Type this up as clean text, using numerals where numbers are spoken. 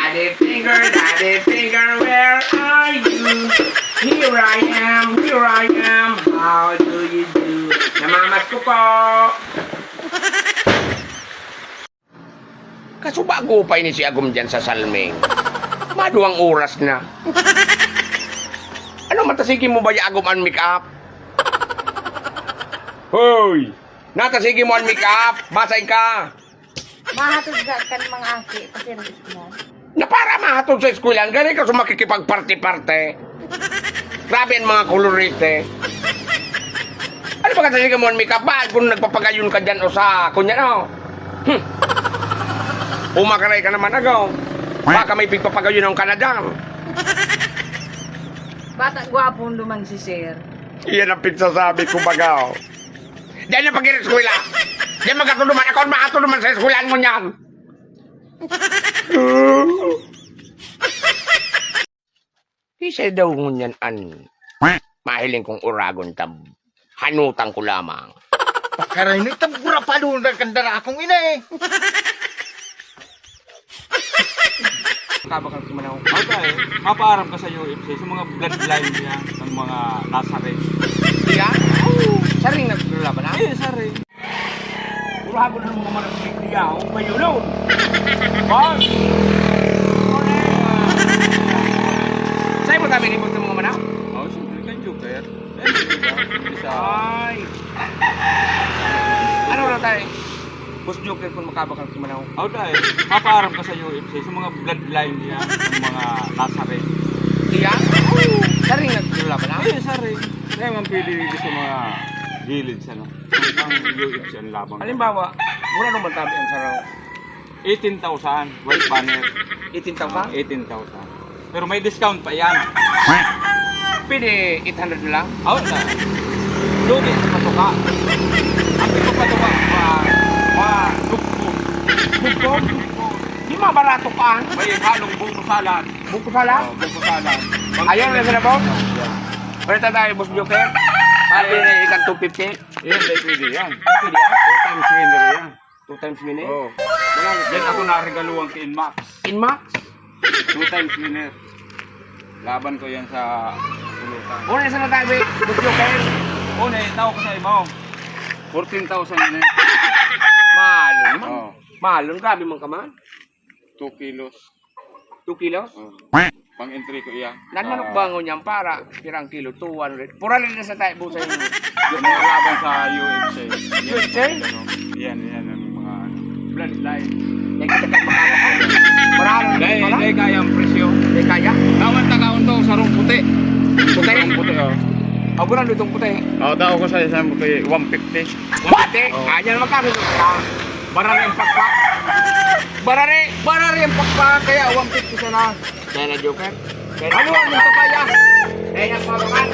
Daddy finger, where are you? Here I am, how do you do? Namamas ko po. Kaso bago pa ini si Agum dyan sa salming. Maduang oras na. Ano matasigi mo ba yung Agum ang make up? Hoy! Natasigi mo ang make up! Basay ka! Mahatod kan mga aki, kasi rin Na para mahatod sa eskwelahan, galing ka sa makikipag-party-parte. Grabe ang mga kolorite. Ano ba kasi mo ang make-up ba? Kung nagpapagayon ka dyan o sa kunya, no? Umakaray ka naman agaw. Baka may pigpapagayon ng Canada. Bata gwapong luman si Sir. Iyan ang pigsasabi ko bagaw. Diyan na pag-eskwela. Diyan magkatuluman. Ako ang makatuluman sa eskwelahan mo niyan. Isa daw ngunyan an mahiling kong uragon tab hanutan ko lamang. Pakaray na itang burapalo na kandara akong ina eh. Kabakal ko manaw. Okay, mapaaram ka sa UFC sa mga bloodline niya ng mga Nazareth. Diyan? Saring naglalaban na? Eh, sorry. Uragon ng mga managbigliyaw. Mayulong. Boss! Sa'yo mo tabi nibot ng mga manaw? Oh, siyempre kan Joker. Eh, diba? Isa. Ay! Ano na tayo? Boss Joker kung makabakal ko manaw. Okay, mapaaram ka sa UFC sa mga bloodline niya ng mga Nazareth. Diyan? Saring naglalaban na? Eh, sorry. Kaya man pili sa mga gilid sa no. Ang UFC ang labang. Halimbawa, mura naman tabi ang saraw. 18,000 white banner. 18,000? 18,000. Pero may discount pa yan. Pwede 800 na lang. Out na. Lugi sa patuka. Ang ito patuka. Dugpong. Bukod? Di mabarato ka. May halong buko salad. Buko pala? Oh, buko salad. Ayaw na sila po? Pwede tayo, Boss Joker. Pwede ikan 250. Yan, pwede yan. Pwede yan. 2 times winner yan. 2 times minute. Oh. Yan ako naregaluhan kay Inmax. In max? 2 times winner. Laban ko yan sa pulutan. Una na sila tayo, Boss Joker. Una, tao ko sa ibaw. 14,000 yun eh. Mahalo naman. Oh. Mahalo. Grabe man ka man. 2 kilos. 2 kilos? Oh. Pang entry ko iyan. Nanmanok bango niyan para pirang kilo, 200. Pura rin na sa tayo, Boss. Yung mga laban sa UFC. UFC? Yan ang mga bloodline. May kita ka makakakal. Maralo na Dahil pala. kaya ang presyo. Hindi kaya. Tawag tagaon to sa rong puti. Puti? Rong puti, oh. Aburan lutong puti. Oh, tao ko sa isang puti, 150. Pati! Oh. Ayan magkano ka? Barari ang pakpak. Barari ang pakpak. Kaya 150 siya na. Kaya na Joker. Ano ang yung papaya? Kaya na papakan.